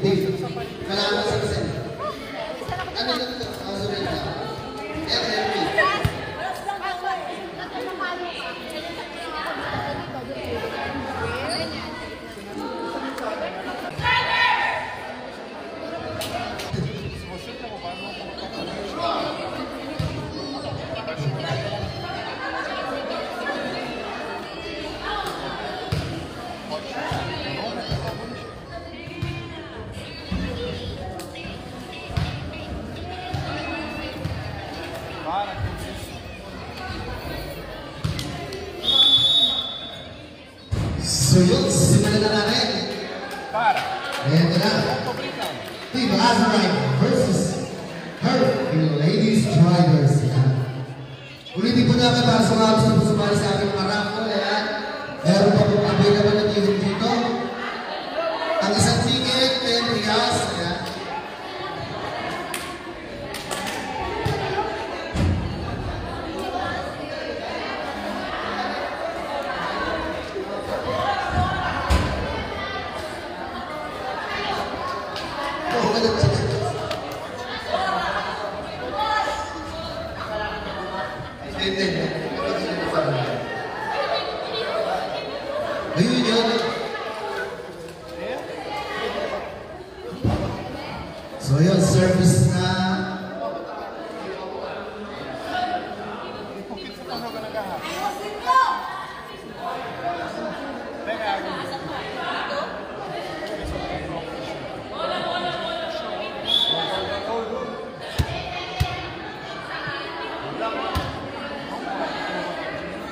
Dave. Kailangan sa isa. Ano na ito? Sorry na. LLB. So yun, simulan na natin. Ayan na. Team Azurite versus her ladies drivers. Ulitin po namin para sa mga gusto po sumali sa aking raffle. Ayan. Meron pa po available na ticket dito. Ang isang ticket, 10 reals. Ayan. Ayun yun. So yun, service na.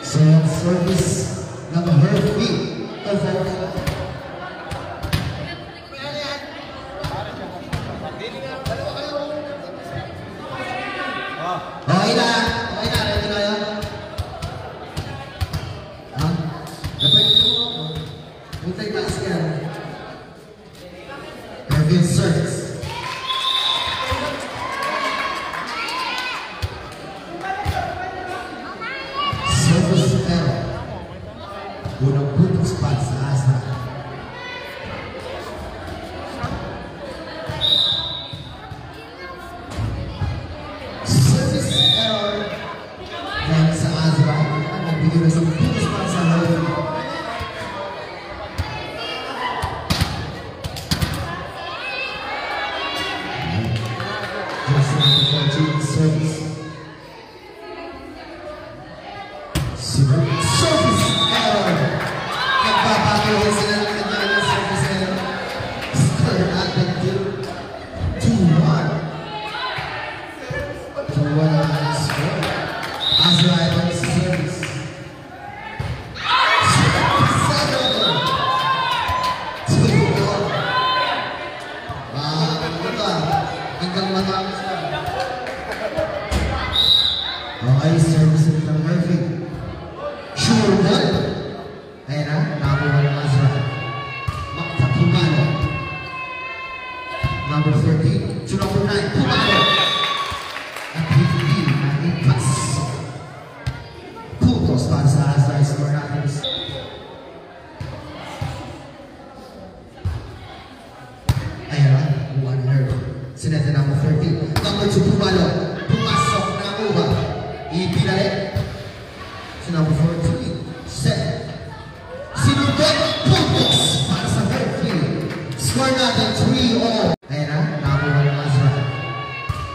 So yun, service ng her feet. Okay na. Okay na. Ready na yun. Dapat ito mo. Multitask yan. Perfect service. Service error. Unang putos pa sa asa. Service error dahil sa Azra. Nagbigay na sa putos pa sa asa. Service. Service error. Nagpapatuloy sila ng kanyang service error. Score natin 2-1. 2-1 ang score. Azra Evans service. Service error. 2-1. Hanggang matapos na. Okay, service ng Murphy. Sure done. Ayan na, nakakuha ng Azra. Makta Pumalo. Number 13 to number 9, Pumalo. At hindi na ipas. Puntos para sa Azra. Score natin. Ayan na, 1-0. Sineta number 13. Number 2, Pumalo. Pumasok na uba. Ipinalik. So number 14, set. Sinundot, puntos para sa Murphy. Score natin 3-0. Ayan na, nakakuha ng Azra.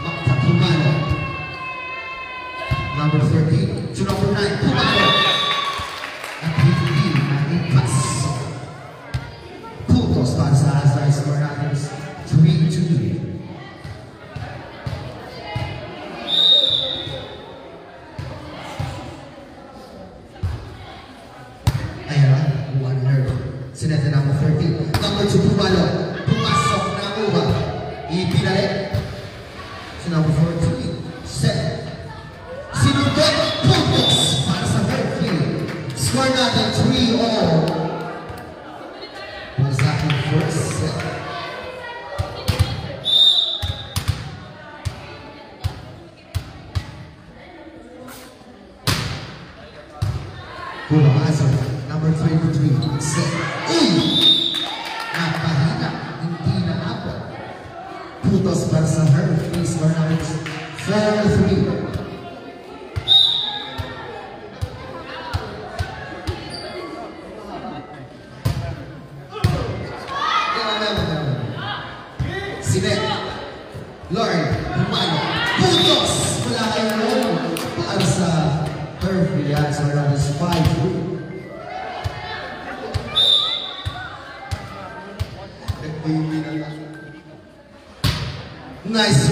Makta Pumalo. Number 13 to number 9, Pumalo. At hindi na ipas. Puntos para sa Azra. Score natin 3-2. Sineta number 13. Number 2, Pumalo. Pumasok na uba. Ipinalik. So number 14, set. Sinundot, puntos para sa Murphy. Score natin 3-0. Para sa aking first set. Kulang Azra. Number 23, set. Napahina, hindi na abot. Puntos para sa her. Please score namin 4-3. Sinet, Lord, Humano, puntos! Wala kayo noon para sa Hervey. Yan, so that is 5-3. Nice.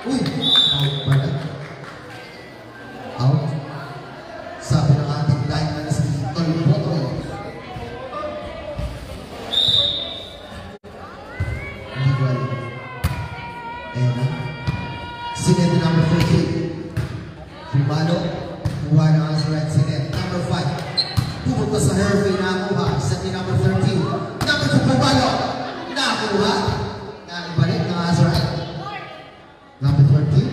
Uy, out pala. Out. Sabi ng ating line na si Tolboto. Hindi ko alam. Ayan na. Sinet number 13. Humano. Kuha na nga sa right sinet. Number 5. Pupunta sa Hervey na kuha. Set number 13. Number 2, Humano. Nakuha. Nakibalik na nga sa right. Number 13.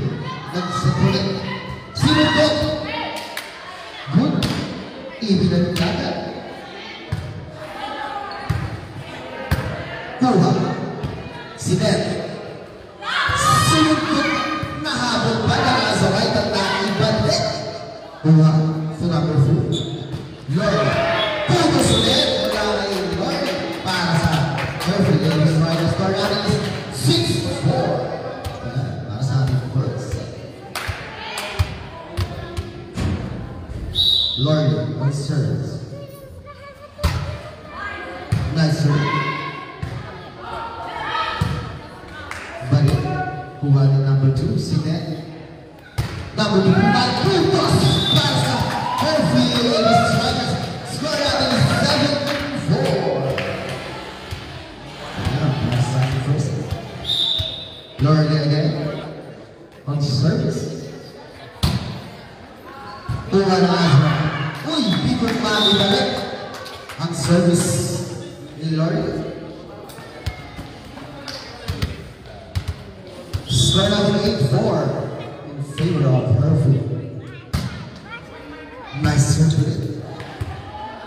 Nag-set ulit. Sinet ko. Good. Ibilan kagad. Kuha. Sinet. Sinet ko. Nahabot ba na nga sa right at nakibalik. Kuha. So number 4. Lord. Puto sinet. Wala kayong Lord. Para sa Hervey Ladies Riders. Score natin is 6-4. Para sa ating first. Lord on service. Nice serve. Balik. Kuha ni number 2. Sinet. Number 2. Puntos. Para sa Hervey Ladies Riders. Score natin is 7-4. Para sa ating first. Lord again. On service. Kuha na nga. Uy, bigong balik. Ang service ni Lord. Score natin 8-4 in favor of Hervey. Nice serve ulit.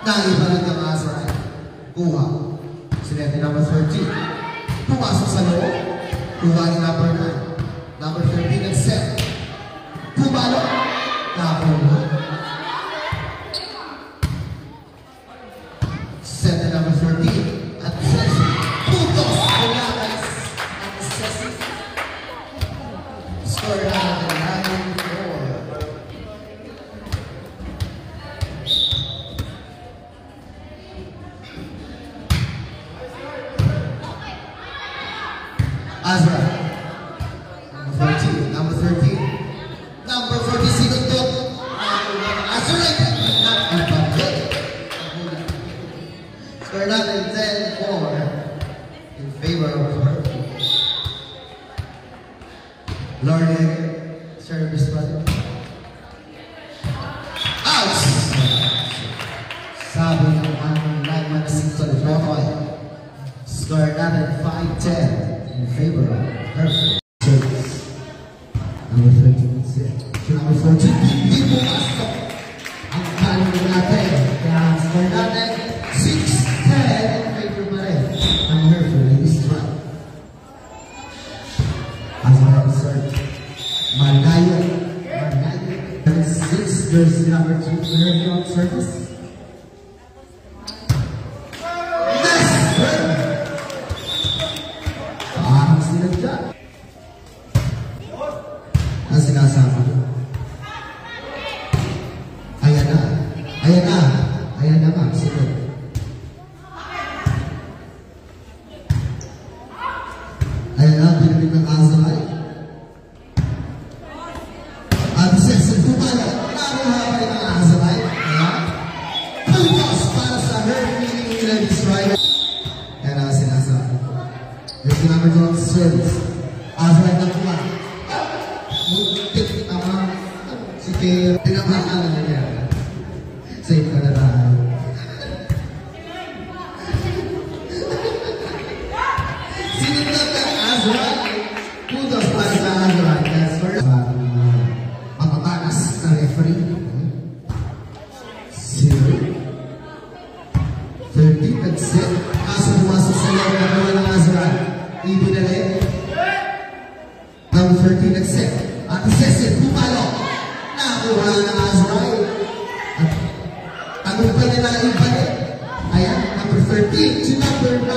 Naibalik ang Azra. Kuha. Sinet number 13. Pumasok sa loob. Kuha ni number 9. Number 13 and set. Pumalo. Nakuha. Set na number 13. At Ceci. Putos. Wala guys. At Ceci. Score natin 9-4. Azra. Number 13. Number 13. Number 40. Sinundot. Azra. Score natin 10-4 in favor of Hervey. Lord, service pa rin. Out! Sabi ng aming lineman na si Tolboto. Score natin 5-10 in favor of Hervey. Number 13 is it. Number 14. Hindi po pasok. Ang kalong natin. Kaya score natin 6-10 in favor pa rin ng Hervey Ladies Riders. As I observed, Malayo. 6 jersey number 2 for Hervey on service. Nice serve! Parang sinadya. Ang sinasabi. Ayan na. Ayan na. Ayan na ma'am. Sige. Ayan na. Pinabit ng Azray. At Ceci Pumalo. Nakuha pa rin ang Azray. Ayan. Puntos para sa Hervey Ladies Riders. Ayan na sinasabi. Here's the number 2 service. Azray na kumar. Muntik naman. Sige, tinamahan na niya. Safe ka na tayo. Sinunod ng Azra. Puntos para sa Azra. That's first. Mapatakas na referee. 0. 13 nag-set. Kaso pumasok sa loob na naman ng Azra. Ibinalik. nila ibalik. Ayan, number 13 to number 9.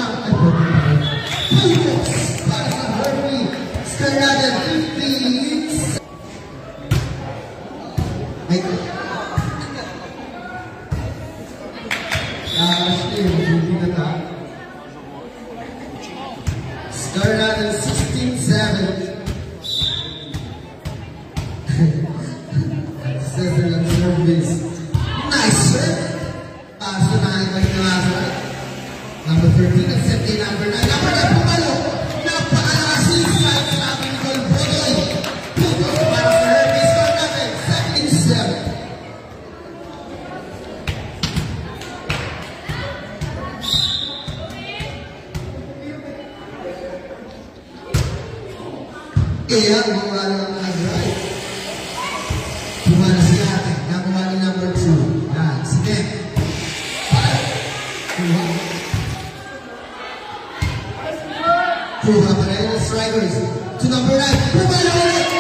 Pulpos para sa Hervey. Score natin 15. Score natin 16-7. Cesar ang service. Nice, sir! Paso na ibalik na laso. Number 13 at 17, number 9. Number 9, pumalo! Napakalakas sa ating Nicole Bodoy. Pupos para sa Hervey. Score natin 17-7. Kaya, gawa lang ang drive. Kumana si ate. Nagawa ni number 2. Yan, sige. Kuha pa rin ang strikers. To number 9. Kumana ulit.